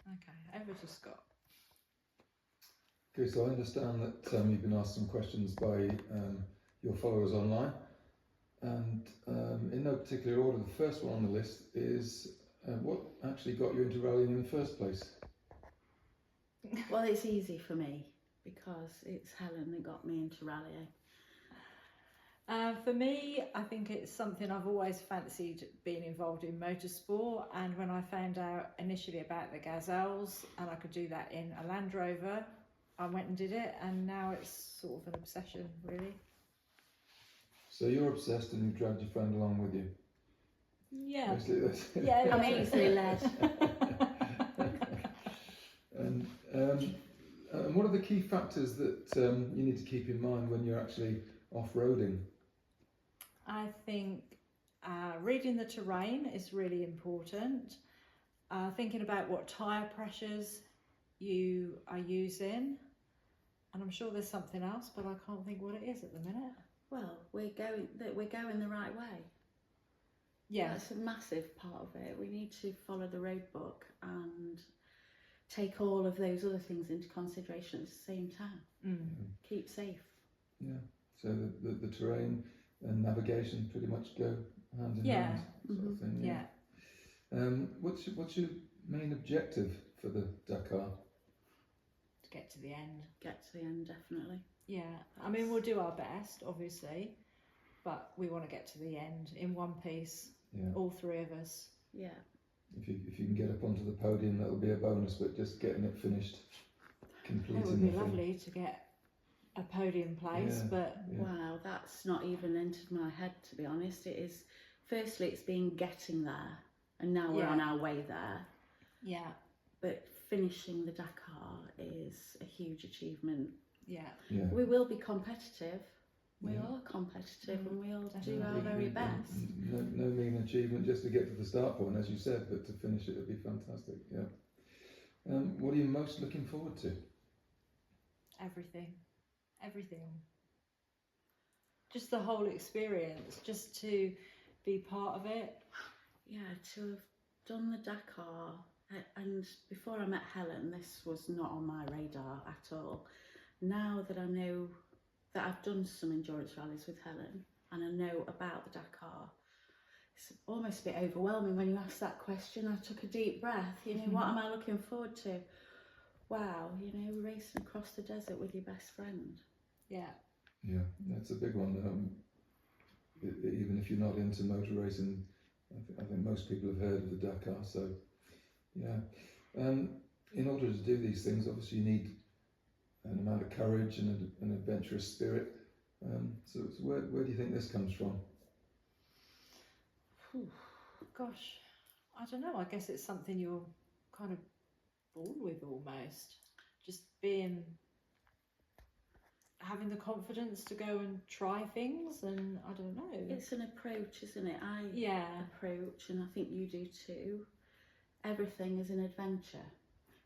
Okay, over to Scott. Okay, so I understand that you've been asked some questions by your followers online, and in no particular order, the first one on the list is what actually got you into rallying in the first place? Well, it's easy for me because it's Helen that got me into rallying. For me, I think it's something I've always fancied being involved in motorsport, and when I found out initially about the gazelles and I could do that in a Land Rover, I went and did it, and now it's sort of an obsession, really. So you're obsessed and you've dragged your friend along with you? Yeah. Basically, that's it. Yeah, I'm yeah. easily led. And what are the key factors that you need to keep in mind when you're actually off-roading? I think reading the terrain is really important. Thinking about what tyre pressures you are using, and I'm sure there's something else, but I can't think what it is at the minute. Well, we're going the right way. Yeah, That's a massive part of it. We need to follow the road book and take all of those other things into consideration at the same time. Keep safe. Yeah. So the terrain and navigation pretty much go hand in hand, sort of thing. Yeah. What's your main objective for the Dakar? To get to the end. Get to the end, definitely. Yeah, I mean, we'll do our best, obviously, but we want to get to the end in one piece. Yeah. All three of us. Yeah. If you can get up onto the podium, that'll be a bonus. But just getting it finished, completing It would be the thing. lovely to get a podium place, Yeah. but Wow, that's not even entered my head, to be honest. It is, firstly, it's been getting there, and now we're on our way there. yeah, But finishing the Dakar is a huge achievement. yeah. Yeah. We will be competitive. We Yeah. are competitive, and we'll do Definitely. our very best. No mean achievement just to get to the start point, as you said, but to finish it would be fantastic. Yeah. What are you most looking forward to? Everything. Just the whole experience, just to be part of it. Yeah, to have done the Dakar, and before I met Helen, this was not on my radar at all. Now that I know that I've done some endurance rallies with Helen and I know about the Dakar, it's almost a bit overwhelming when you ask that question. I took a deep breath, what am I looking forward to? Wow, racing across the desert with your best friend. Yeah. Yeah, that's a big one. Even if you're not into motor racing, I think most people have heard of the Dakar. So, yeah. In order to do these things, obviously you need an amount of courage and an adventurous spirit. So where do you think this comes from? Gosh, I don't know. I guess it's something you're kind of born with almost. Just having the confidence to go and try things, and I don't know. It's an approach, isn't it? I approach, and I think you do too. Everything is an adventure.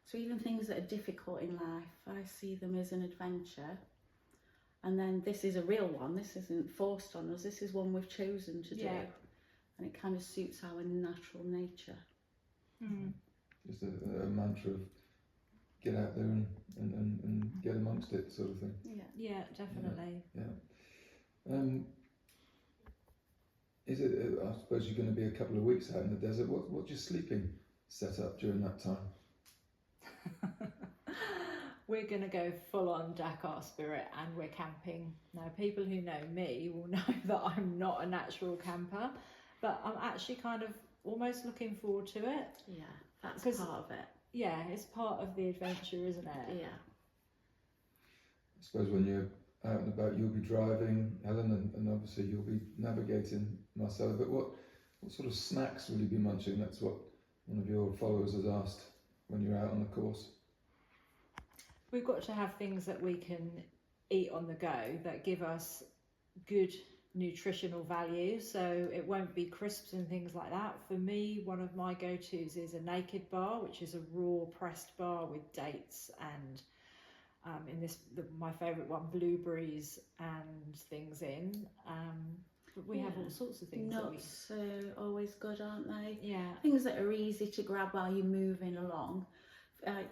So even things that are difficult in life, I see them as an adventure. And then this is a real one. This isn't forced on us. This is one we've chosen to do. And it kind of suits our natural nature. Just a mantra of get out there and get amongst it, sort of thing. Yeah, definitely. Yeah. Is it? I suppose you're going to be a couple of weeks out in the desert. What's your sleeping set up during that time? We're going to go full on Dakar spirit, and we're camping. Now, people who know me will know that I'm not a natural camper, but I'm actually kind of almost looking forward to it. Yeah, that's part of it. Yeah, it's part of the adventure, isn't it? Yeah. I suppose when you're out and about, you'll be driving, Helen, and obviously you'll be navigating, Marcella. But what sort of snacks will you be munching? That's what one of your followers has asked when you're out on the course. We've got to have things that we can eat on the go that give us good nutritional value, so it won't be crisps and things like that. For me, one of my go-tos is a naked bar, which is a raw pressed bar with dates and my favourite one, blueberries and things in. But we have all sorts of things. Nuts are always good, aren't they? Yeah. Things that are easy to grab while you're moving along. I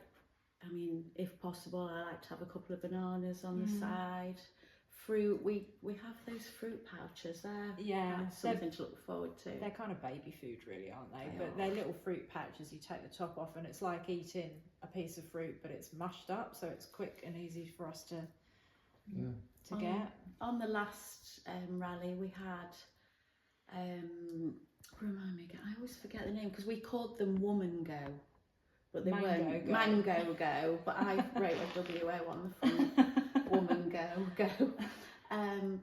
mean, if possible, I like to have a couple of bananas on the side. Fruit, we have those fruit pouches there. Yeah, That's something to look forward to. They're kind of baby food, really, aren't they? They But are. they're little fruit pouches. You take the top off, and it's like eating a piece of fruit, but it's mushed up, so it's quick and easy for us to get. On the last rally, we had. Remind me again. I always forget the name because we called them Woman Go, but they weren't Mango Go. But I wrote a WO on the front. Woman Go.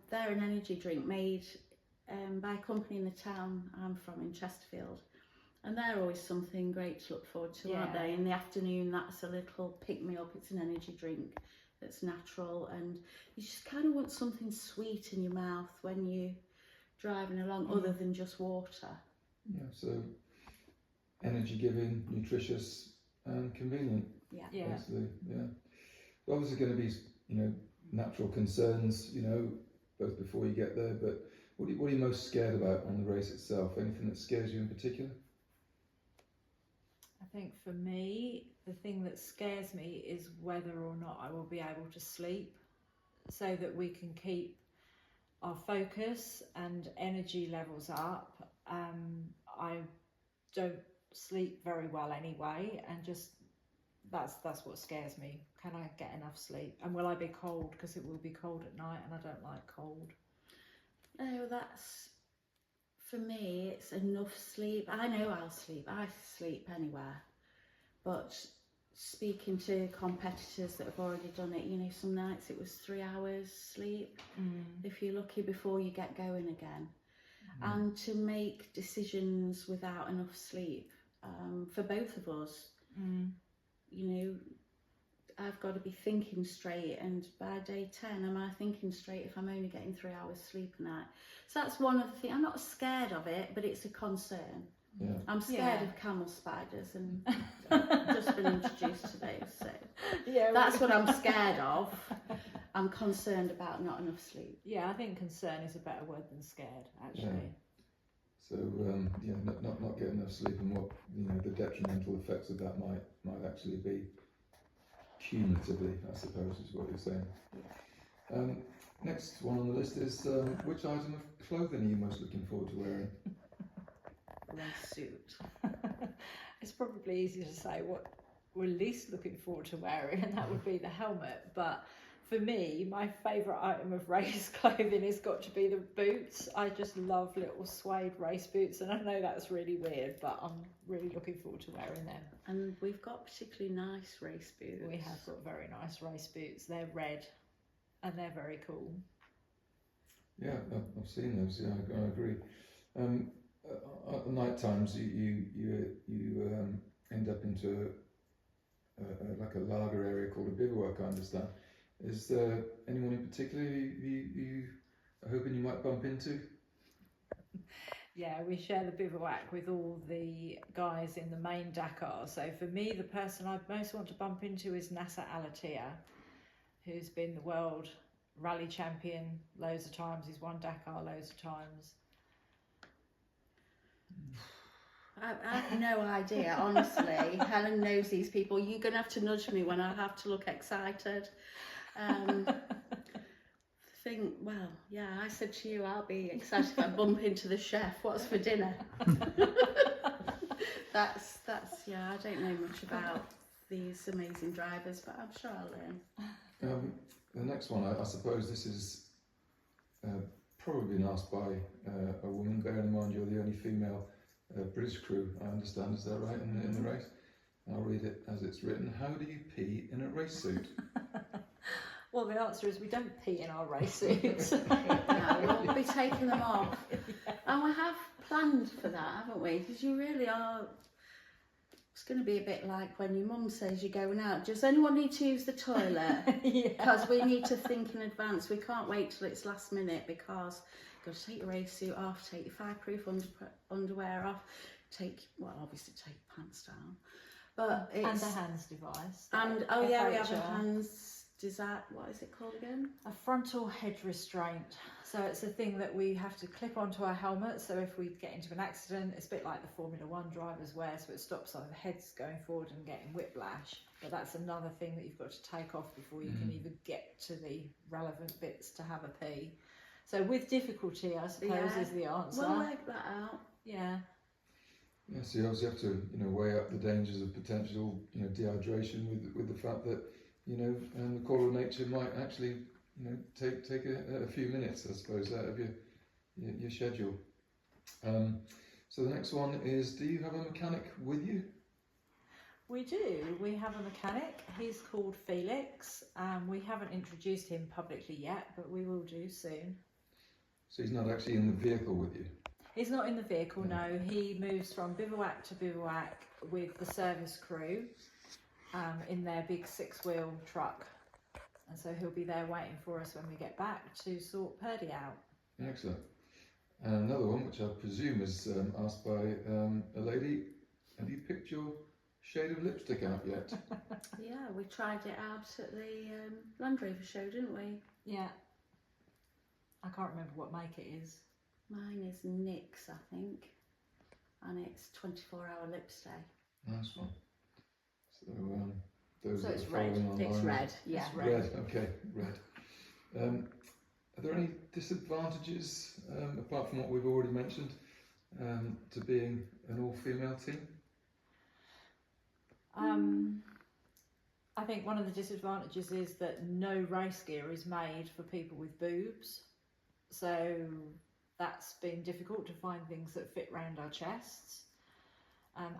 They're an energy drink made by a company in the town I'm from in Chesterfield, and they're always something great to look forward to, aren't they? In the afternoon, that's a little pick me up. It's an energy drink that's natural, and you just kind of want something sweet in your mouth when you're driving along, other than just water. Yeah, so energy giving, nutritious, and convenient. Yeah. Basically, yeah. Obviously, going to be, natural concerns, both before you get there. But what are you most scared about on the race itself? Anything that scares you in particular? I think for me, the thing that scares me is whether or not I will be able to sleep, so that we can keep our focus and energy levels up. I don't sleep very well anyway, and just that's what scares me. Can I get enough sleep, and will I be cold, because it will be cold at night and I don't like cold. No, that's, for me, it's enough sleep. I know I'll sleep. I sleep anywhere. But speaking to competitors that have already done it, some nights it was 3 hours sleep, if you're lucky, before you get going again. And to make decisions without enough sleep, for both of us, I've got to be thinking straight, and by day 10, am I thinking straight if I'm only getting 3 hours sleep a night? So that's one of the things. I'm not scared of it, but it's a concern. Yeah. I'm scared of camel spiders, and I've just been introduced to those, so that's what I'm scared of. I'm concerned about not enough sleep. Yeah, I think concern is a better word than scared, actually. Yeah. So not getting enough sleep, and what the detrimental effects of that might actually be cumulatively, I suppose, is what you're saying. Yeah. Next one on the list is which item of clothing are you most looking forward to wearing? Race suit. It's probably easier to say what we're least looking forward to wearing, and that would be the helmet. But for me, my favourite item of race clothing has got to be the boots. I just love little suede race boots, and I know that's really weird, but I'm really looking forward to wearing them. And we've got particularly nice race boots. We have got very nice race boots. They're red, and they're very cool. Yeah, I've seen those. Yeah, I agree. At night times, you end up into like a lager area called a bivouac, I understand. Is there anyone in particular you are hoping you might bump into? Yeah, we share the bivouac with all the guys in the main Dakar. So for me, the person I most want to bump into is Nasser Al-Attiyah, who's been the world rally champion loads of times. He's won Dakar loads of times. I have no idea, honestly. Helen knows these people. You're going to have to nudge me when I have to look excited. I said to you, I'll be excited if I bump into the chef. What's for dinner? that's I don't know much about these amazing drivers, but I'm sure I'll learn. The next one, I suppose this is probably been asked by a woman. Bear in mind you're the only female British crew, I understand. Is that right, in the race? I'll read it as it's written. How do you pee in a race suit? Well, the answer is we don't pee in our race suits. No, we'll be taking them off. And we have planned for that, haven't we? Because you really are. It's going to be a bit like when your mum says you're going out. Does anyone need to use the toilet? Because we need to think in advance. We can't wait till it's last minute, because you've got to take your race suit off, take your fireproof underwear off, obviously take your pants down. But it's, and the hands device. And we have a hands what is it called again? A frontal head restraint. So it's a thing that we have to clip onto our helmet. So if we get into an accident, it's a bit like the Formula One drivers wear, so it stops our heads going forward and getting whiplash. But that's another thing that you've got to take off before you can even get to the relevant bits to have a pee. So with difficulty, I suppose, is the answer. We'll work that out. Yeah. Yeah, so you obviously have to, weigh up the dangers of potential, dehydration with the fact that, the call of nature might actually, take a few minutes, I suppose, out of your schedule. So the next one is, do you have a mechanic with you? We do. We have a mechanic. He's called Felix. We haven't introduced him publicly yet, but we will do soon. So he's not actually in the vehicle with you? He's not in the vehicle, no. He moves from bivouac to bivouac with the service crew in their big 6-wheel truck. And so he'll be there waiting for us when we get back to sort Purdy out. Excellent. And another one, which I presume is asked by a lady. Have you picked your shade of lipstick out yet? Yeah, we tried it out at the Land Rover show, didn't we? Yeah. I can't remember what make it is. Mine is NYX, I think, and it's 24-hour lip stay. Nice one. So those So that it's are following red. online. It's red, yeah. It's red. Red, okay, red. Are there any disadvantages, apart from what we've already mentioned, to being an all-female team? I think one of the disadvantages is that no race gear is made for people with boobs. So that's been difficult to find things that fit round our chests.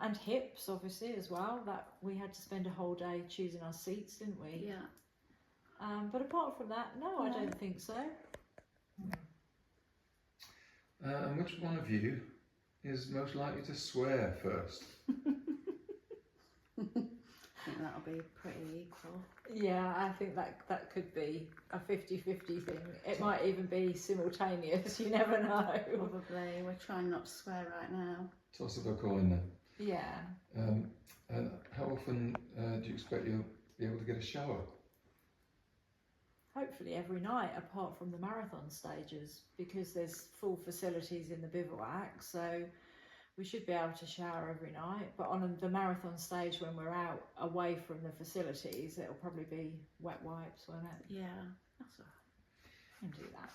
And hips, obviously, as well. That we had to spend a whole day choosing our seats, didn't we? Yeah. But apart from that, no, I don't think so. And which one of you is most likely to swear first? I think that'll be pretty equal. Yeah, I think that could be a 50-50 thing. It might even be simultaneous, you never know. Probably. We're trying not to swear right now. Toss of a coin then. Yeah. And how often do you expect you'll be able to get a shower? Hopefully every night, apart from the marathon stages, because there's full facilities in the bivouac, so we should be able to shower every night. But on the marathon stage, when we're out away from the facilities, it'll probably be wet wipes, won't it? Yeah, that's all right. And do that.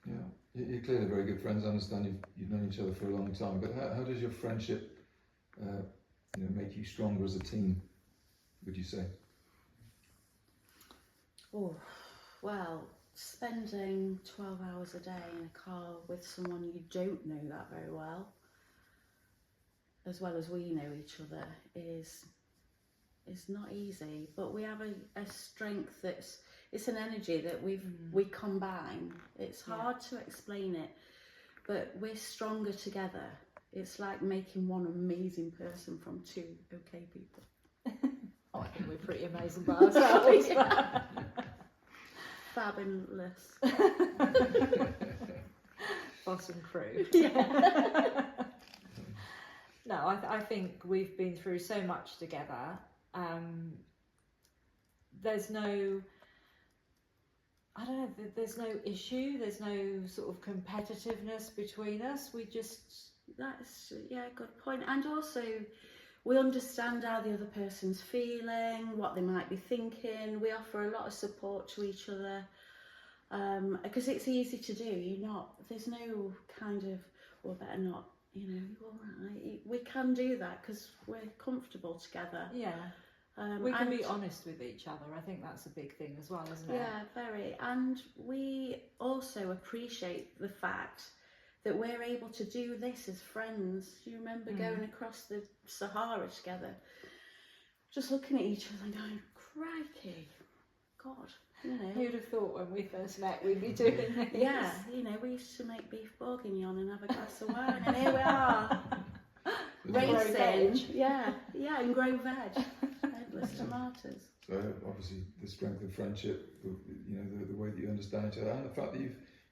Yeah, you're clearly very good friends. I understand you've known each other for a long time, but how does your friendship make you stronger as a team, would you say? Oh, well, spending 12 hours a day in a car with someone you don't know that very well as we know each other, is not easy. But we have a strength it's an energy that we combine. It's hard to explain it, but we're stronger together. It's like making one amazing person from two okay people. Oh, I think we're pretty amazing by ourselves. Fabulous. Boss and crew. Yeah. No, I think we've been through so much together. There's no, I don't know, there's no issue, there's no sort of competitiveness between us. We just... That's, good point. And also, we understand how the other person's feeling, what they might be thinking. We offer a lot of support to each other, because it's easy to do. There's no kind of, well, better not, all right. We can do that because we're comfortable together. Yeah. We can be honest with each other. I think that's a big thing as well, isn't it? Yeah, very. And we also appreciate the fact that we're able to do this as friends. Do you remember going across the Sahara together, just looking at each other and going, crikey, God, Who'd have thought when we first met we'd be doing this? Yeah, we used to make beef bourguignon and have a glass of wine, and here we are, racing. Yeah, and grow veg, headless tomatoes. So obviously the strength of friendship, the way that you understand each other, and the fact that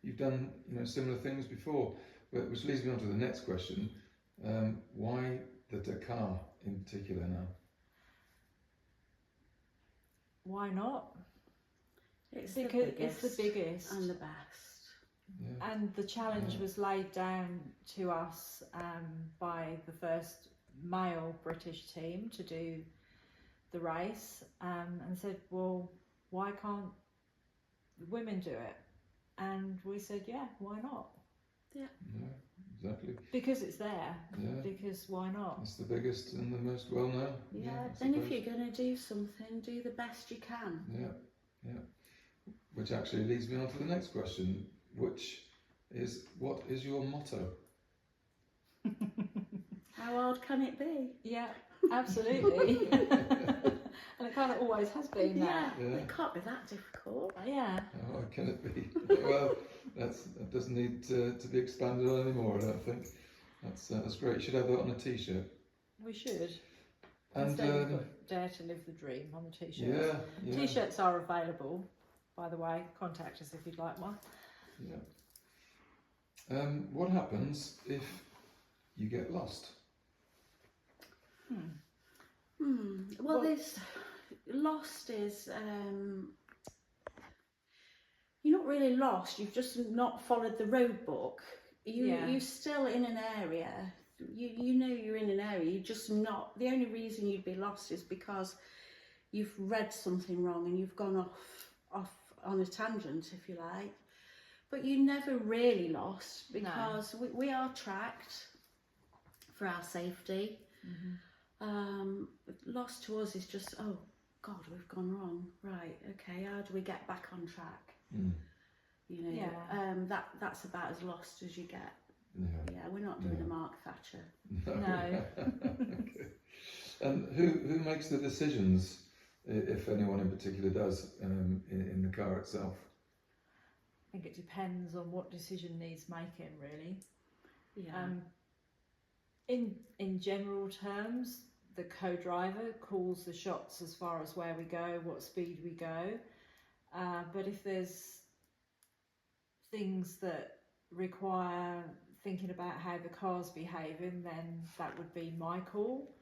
you've done similar things before, which leads me on to the next question. Why the Dakar in particular now? Why not? It's because the biggest it's the biggest. and the best. Yeah. And the challenge Yeah. was laid down to us by the first male British team to do the race, and said, well, why can't women do it? And we said, yeah, why not? Yeah, exactly. Because it's there. Yeah. Because why not? It's the biggest and the most well known. Yeah, I and if suppose. you're going to do something, do the best you can. Yeah. Which actually leads me on to the next question, which is, what is your motto? How hard can it be? Yeah, absolutely. And it kind of always has been that. Yeah. It can't be that difficult. Yeah. How hard can it be? Well, that doesn't need to be expanded on anymore, I don't think. That's great. You should have that on a t-shirt. We should. And Instead we've got Dare to Live the Dream on the t-shirt. yeah. T-shirts are available, by the way. Contact us if you'd like one. Yeah. What happens if you get lost? Well, this lost is you're not really lost. You've just not followed the road book. You're still in an area. You know you're in an area. You're just not. The only reason you'd be lost is because you've read something wrong and you've gone off on a tangent, if you like. But you're never really lost because we are tracked for our safety. Lost to us is just, oh God, we've gone wrong. Right, okay, how do we get back on track? You know, that's about as lost as you get. Yeah, we're not doing a Mark Thatcher. No. Okay. And who makes the decisions, if anyone in particular does, in the car itself? I think it depends on what decision needs making, really. Yeah. In general terms, the co-driver calls the shots as far as where we go, what speed we go. But if there's things that require thinking about how the car's behaving, then that would be my call.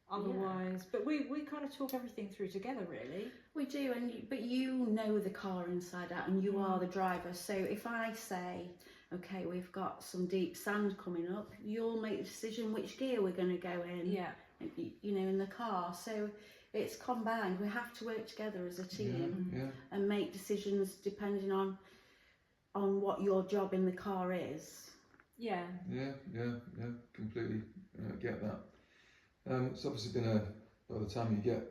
Otherwise, but we kind of talk everything through together, really. We do, but you know the car inside out, and you are the driver. So if I say, okay, we've got some deep sand coming up, you'll make the decision which gear we're going to go in. Yeah. You know, in the car. So it's combined. We have to work together as a team and make decisions depending on what your job in the car is. Yeah. Yeah. Completely get that. It's obviously been by the time you get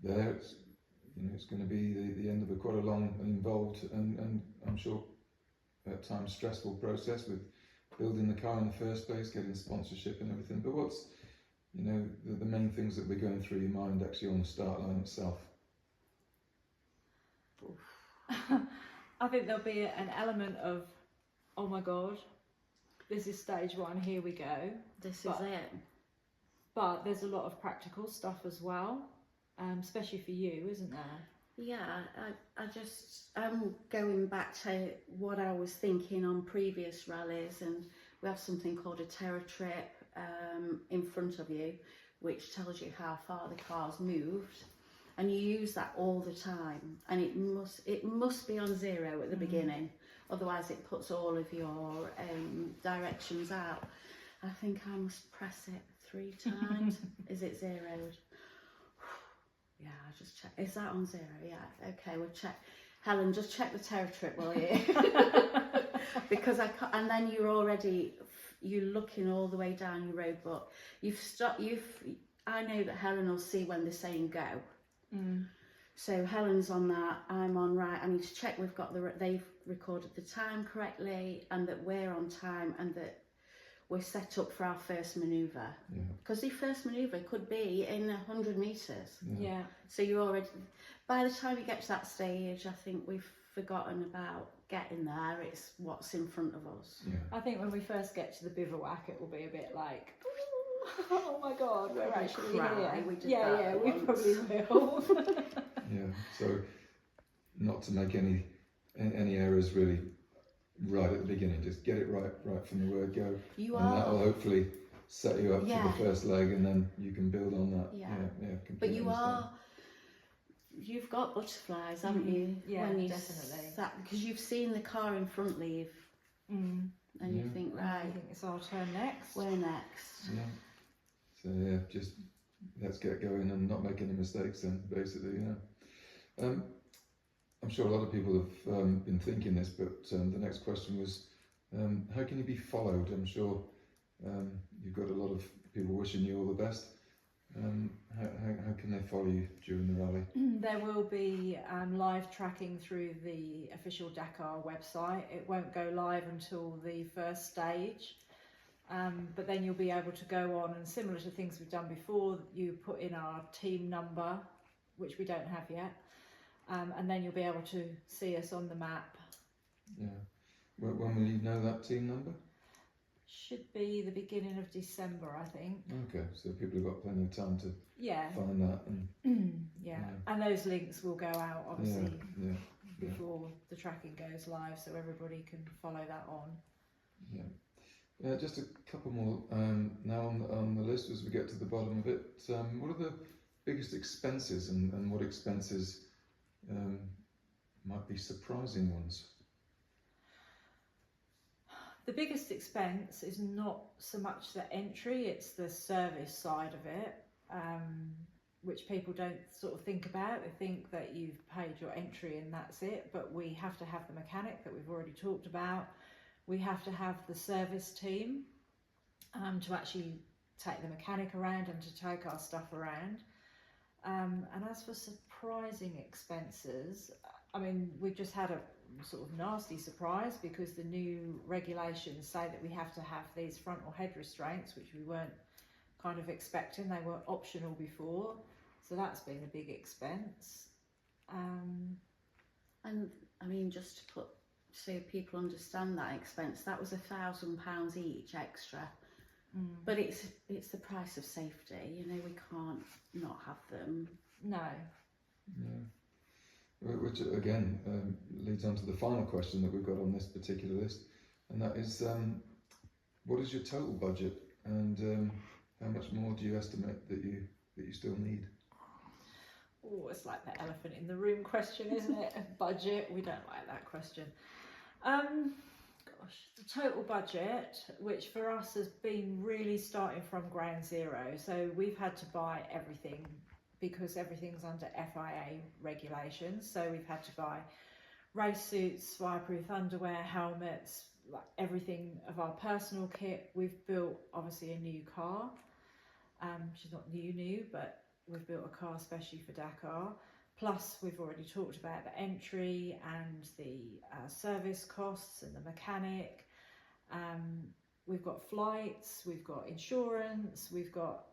there, it's going to be the end of quite a long and involved and I'm sure at times stressful process with building the car in the first place, getting sponsorship and everything. But what's the main things that we're going through your mind actually on the start line itself? I think there'll be an element of, oh my God, this is stage one, here we go. This is it. But there's a lot of practical stuff as well, especially for you, isn't there? Yeah, I'm going back to what I was thinking on previous rallies, and we have something called a terror trip in front of you, which tells you how far the car's moved, and you use that all the time, and it must be on zero at the beginning, otherwise it puts all of your directions out. I think I must press it 3 times. Is it zeroed? Yeah, I just check. Is that on 0? Yeah. Okay, we'll check. Helen, just check the terror trip, will you? Because I can't. And then you're looking all the way down your road book. I know that Helen will see when they're saying go. So Helen's on that. I'm on right. I need to check they've recorded the time correctly, and that we're on time, and that we're set up for our first manoeuvre. Because the first manoeuvre could be in 100 metres. Yeah. So you're already, by the time you get to that stage, I think we've forgotten about getting there. It's what's in front of us. Yeah. I think when we first get to the bivouac, it will be a bit like, oh my God, we're actually here. We probably will. Yeah. So not to make any errors really. Right at the beginning, just get it right from the word go, that'll hopefully set you up for the first leg, and then you can build on that. But you've got butterflies, haven't you? Yeah, when you definitely. Because you've seen the car in front leave, and you think, I right, think it's our turn next. we're next. Yeah. So yeah, just let's get going and not make any mistakes then, basically, I'm sure a lot of people have been thinking this, but the next question was, how can you be followed? I'm sure you've got a lot of people wishing you all the best. How can they follow you during the rally? There will be live tracking through the official Dakar website. It won't go live until the first stage, but then you'll be able to go on, and similar to things we've done before, you put in our team number, which we don't have yet, and then you'll be able to see us on the map. Yeah. When will you know that team number? Should be the beginning of December, I think. Okay, so people have got plenty of time to Yeah. find that. And Yeah, and those links will go out obviously yeah. before the tracking goes live, so everybody can follow that on. Yeah. Just a couple more now on the list as we get to the bottom of it. What are the biggest expenses, and what expenses might be surprising ones? The biggest expense is not so much the entry, it's the service side of it, which people don't sort of think about. They think that you've paid your entry and that's it, but we have to have the mechanic that we've already talked about. We have to have the service team to actually take the mechanic around and to take our stuff around. And as for surprising expenses, I mean, we've just had a sort of nasty surprise because the new regulations say that we have to have these frontal head restraints, which we weren't kind of expecting. They were optional before, so that's been a big expense. And I mean, just to put, so people understand that expense, that was £1,000 each extra. But it's the price of safety, we can't not have them. No. Yeah. Which again leads on to the final question that we've got on this particular list, and that is, what is your total budget, and how much more do you estimate that you still need? Oh, it's like the elephant in the room question, isn't it? Budget. We don't like that question. Gosh, the total budget, which for us has been really starting from ground zero. So we've had to buy everything because everything's under FIA regulations. So we've had to buy race suits, fireproof underwear, helmets, like everything of our personal kit. We've built obviously a new car. She's not new, but we've built a car especially for Dakar. Plus we've already talked about the entry and the service costs and the mechanic. We've got flights, we've got insurance, we've got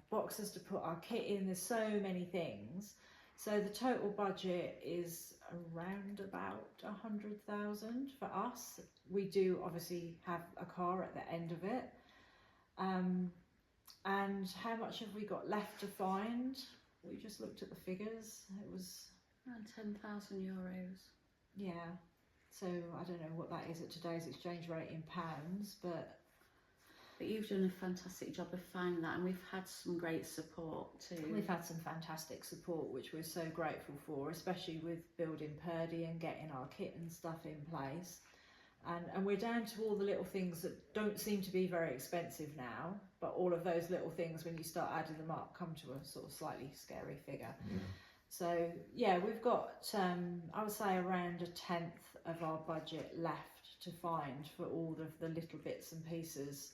boxes to put our kit in. There's so many things, so the total budget is around about 100,000 for us. We do obviously have a car at the end of it, and how much have we got left to find? We just looked at the figures. It was around €10,000. Yeah, so I don't know what that is at today's exchange rate in pounds, but you've done a fantastic job of finding that, and we've had some great support too. We've had some fantastic support, which we're so grateful for, especially with building Purdy and getting our kit and stuff in place. And we're down to all the little things that don't seem to be very expensive now, but all of those little things, when you start adding them up, come to a sort of slightly scary figure. Yeah. So yeah, we've got, I would say, around 1/10 of our budget left to find for all of the little bits and pieces.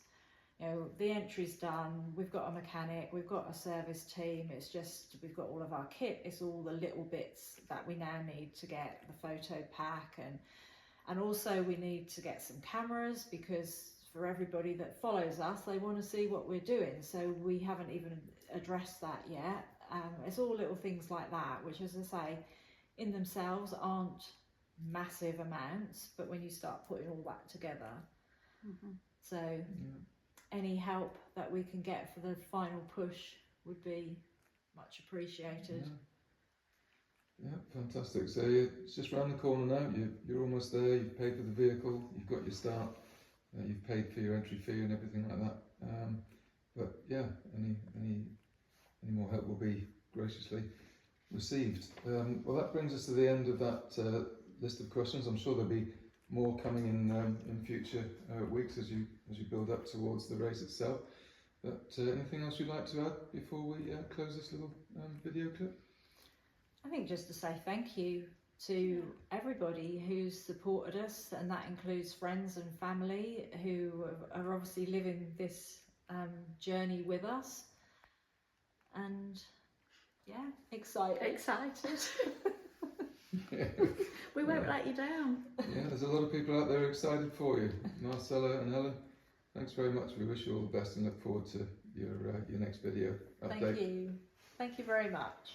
The entry's done, we've got a mechanic, we've got a service team, it's just we've got all of our kit. It's all the little bits that we now need to get the photo pack, and also we need to get some cameras, because for everybody that follows us, they want to see what we're doing, so we haven't even addressed that yet. It's all little things like that, which, as I say, in themselves aren't massive amounts, but when you start putting all that together, so any help that we can get for the final push would be much appreciated. Yeah, fantastic. So it's just round the corner now. You're almost there. You've paid for the vehicle. You've got your start. You've paid for your entry fee and everything like that. But yeah, any more help will be graciously received. Well, that brings us to the end of that list of questions. I'm sure there'll be more coming in future weeks as you build up towards the race itself. But anything else you'd like to add before we close this little video clip? I think just to say thank you to everybody who's supported us, and that includes friends and family who are obviously living this journey with us. And yeah, excited. We won't let you down. Yeah, there's a lot of people out there excited for you. Marcella and Helen, thanks very much. We wish you all the best and look forward to your next video update. Thank you very much.